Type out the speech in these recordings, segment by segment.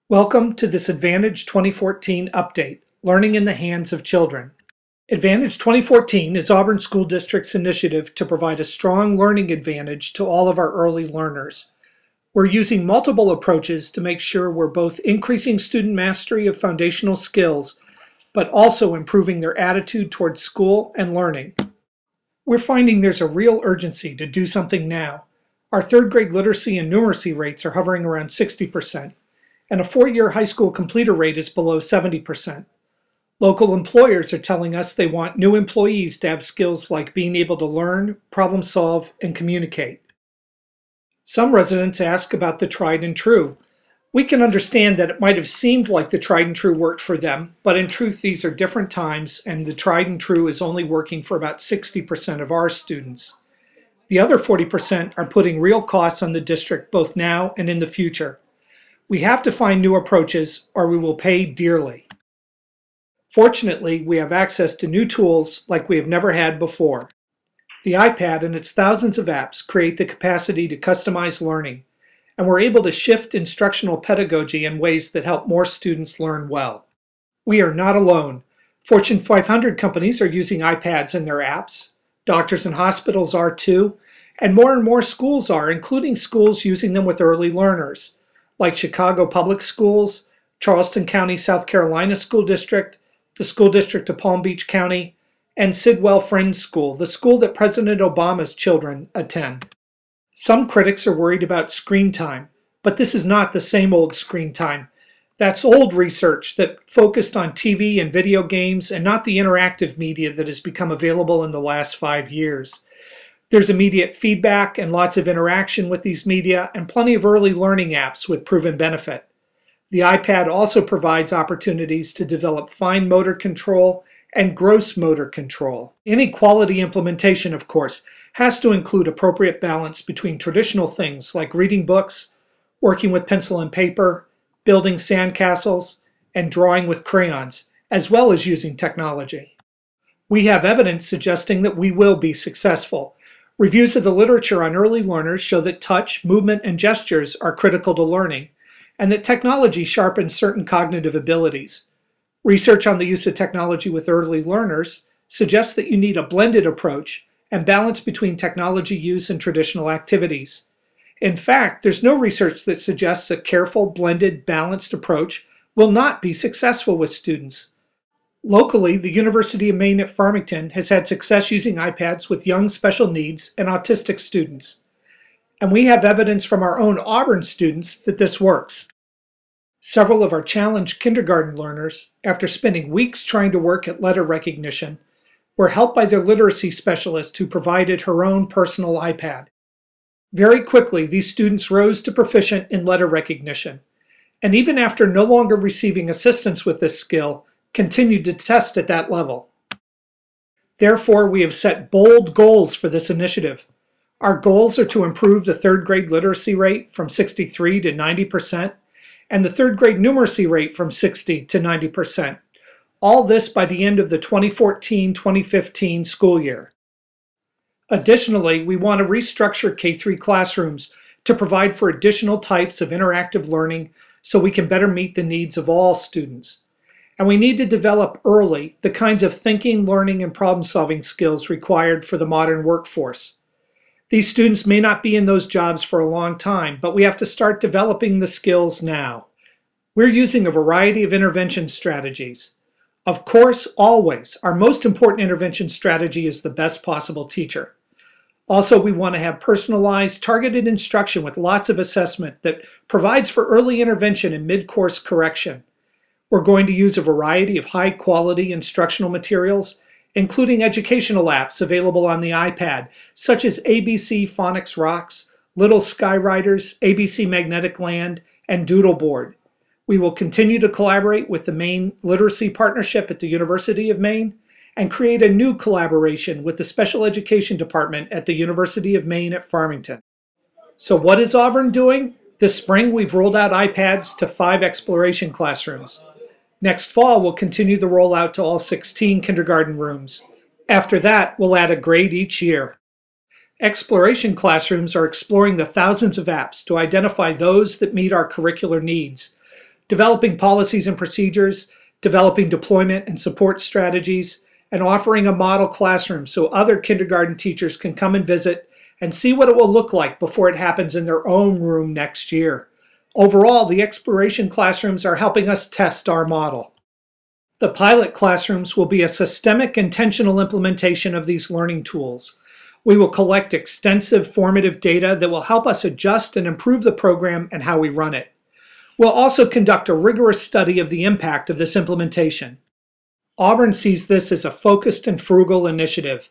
Welcome to this Advantage 2014 update, Learning in the Hands of Children. Advantage 2014 is Auburn School District's initiative to provide a strong learning advantage to all of our early learners. We're using multiple approaches to make sure we're both increasing student mastery of foundational skills, but also improving their attitude towards school and learning. We're finding there's a real urgency to do something now. Our third grade literacy and numeracy rates are hovering around 60%. And a four-year high school completer rate is below 70%. Local employers are telling us they want new employees to have skills like being able to learn, problem solve, and communicate. Some residents ask about the tried and true. We can understand that it might have seemed like the tried and true worked for them, but in truth these are different times and the tried and true is only working for about 60% of our students. The other 40% are putting real costs on the district both now and in the future. We have to find new approaches or we will pay dearly. Fortunately, we have access to new tools like we have never had before. The iPad and its thousands of apps create the capacity to customize learning, and we're able to shift instructional pedagogy in ways that help more students learn well. We are not alone. Fortune 500 companies are using iPads in their apps. Doctors and hospitals are too, and more schools are, including schools using them with early learners, like Chicago Public Schools, Charleston County, South Carolina School District, the School District of Palm Beach County, and Sidwell Friends School, the school that President Obama's children attend. Some critics are worried about screen time, but this is not the same old screen time. That's old research that focused on TV and video games and not the interactive media that has become available in the last 5 years. There's immediate feedback and lots of interaction with these media and plenty of early learning apps with proven benefit. The iPad also provides opportunities to develop fine motor control and gross motor control. Any quality implementation, of course, has to include appropriate balance between traditional things like reading books, working with pencil and paper, building sandcastles, and drawing with crayons, as well as using technology. We have evidence suggesting that we will be successful. Reviews of the literature on early learners show that touch, movement, and gestures are critical to learning, and that technology sharpens certain cognitive abilities. Research on the use of technology with early learners suggests that you need a blended approach and balance between technology use and traditional activities. In fact, there's no research that suggests a careful, blended, balanced approach will not be successful with students. Locally, the University of Maine at Farmington has had success using iPads with young special needs and autistic students. And we have evidence from our own Auburn students that this works. Several of our challenged kindergarten learners, after spending weeks trying to work at letter recognition, were helped by their literacy specialist who provided her own personal iPad. Very quickly, these students rose to proficient in letter recognition, and even after no longer receiving assistance with this skill, continued to test at that level. Therefore, we have set bold goals for this initiative. Our goals are to improve the third grade literacy rate from 63 to 90%, and the third grade numeracy rate from 60 to 90%. All this by the end of the 2014-2015 school year. Additionally, we want to restructure K-3 classrooms to provide for additional types of interactive learning so we can better meet the needs of all students. And we need to develop early the kinds of thinking, learning, and problem-solving skills required for the modern workforce. These students may not be in those jobs for a long time, but we have to start developing the skills now. We're using a variety of intervention strategies. Of course, always, our most important intervention strategy is the best possible teacher. Also, we want to have personalized, targeted instruction with lots of assessment that provides for early intervention and mid-course correction. We're going to use a variety of high-quality instructional materials, including educational apps available on the iPad, such as ABC Phonics Rocks, Little Skywriters, ABC Magnetic Land, and Doodleboard. We will continue to collaborate with the Maine Literacy Partnership at the University of Maine and create a new collaboration with the Special Education Department at the University of Maine at Farmington. So what is Auburn doing? This spring, we've rolled out iPads to 5 exploration classrooms. Next fall, we'll continue the rollout to all 16 kindergarten rooms. After that, we'll add a grade each year. Exploration classrooms are exploring the thousands of apps to identify those that meet our curricular needs. developing policies and procedures, developing deployment and support strategies, and offering a model classroom so other kindergarten teachers can come and visit and see what it will look like before it happens in their own room next year. Overall, the exploration classrooms are helping us test our model. The pilot classrooms will be a systemic, intentional implementation of these learning tools. We will collect extensive formative data that will help us adjust and improve the program and how we run it. We'll also conduct a rigorous study of the impact of this implementation. Auburn sees this as a focused and frugal initiative.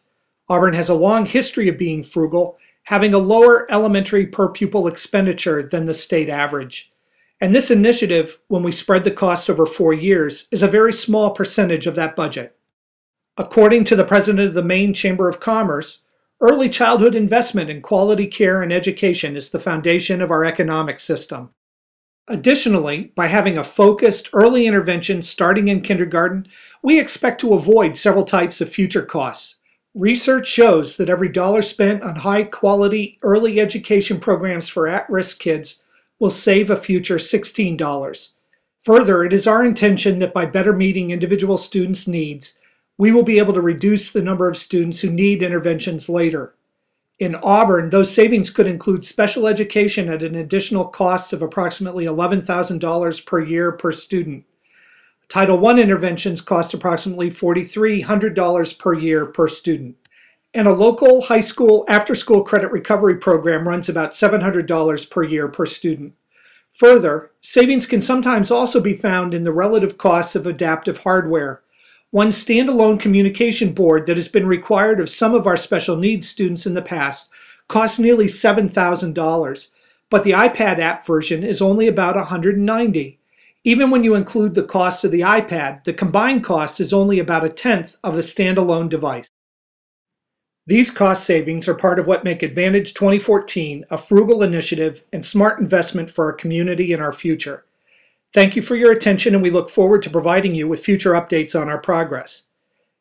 Auburn has a long history of being frugal, having a lower elementary per pupil expenditure than the state average. And this initiative, when we spread the cost over 4 years, is a very small percentage of that budget. According to the president of the Maine Chamber of Commerce, early childhood investment in quality care and education is the foundation of our economic system. Additionally, by having a focused early intervention starting in kindergarten, we expect to avoid several types of future costs. Research shows that every dollar spent on high-quality early education programs for at-risk kids will save a future $16. Further, it is our intention that by better meeting individual students' needs, we will be able to reduce the number of students who need interventions later. In Auburn, those savings could include special education at an additional cost of approximately $11,000 per year per student. Title I interventions cost approximately $4,300 per year per student. And a local high school after-school credit recovery program runs about $700 per year per student. Further, savings can sometimes also be found in the relative costs of adaptive hardware. One standalone communication board that has been required of some of our special needs students in the past costs nearly $7,000, but the iPad app version is only about $190. Even when you include the cost of the iPad, the combined cost is only about 1/10 of the standalone device. These cost savings are part of what make Advantage 2014 a frugal initiative and smart investment for our community and our future. Thank you for your attention, and we look forward to providing you with future updates on our progress.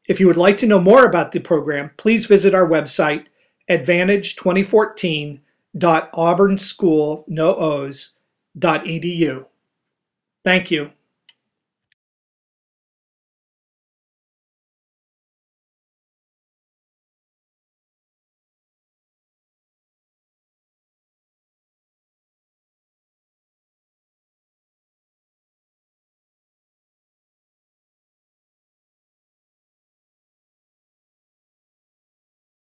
If you would like to know more about the program, please visit our website, advantage2014.auburnschoolnoos.edu. Thank you.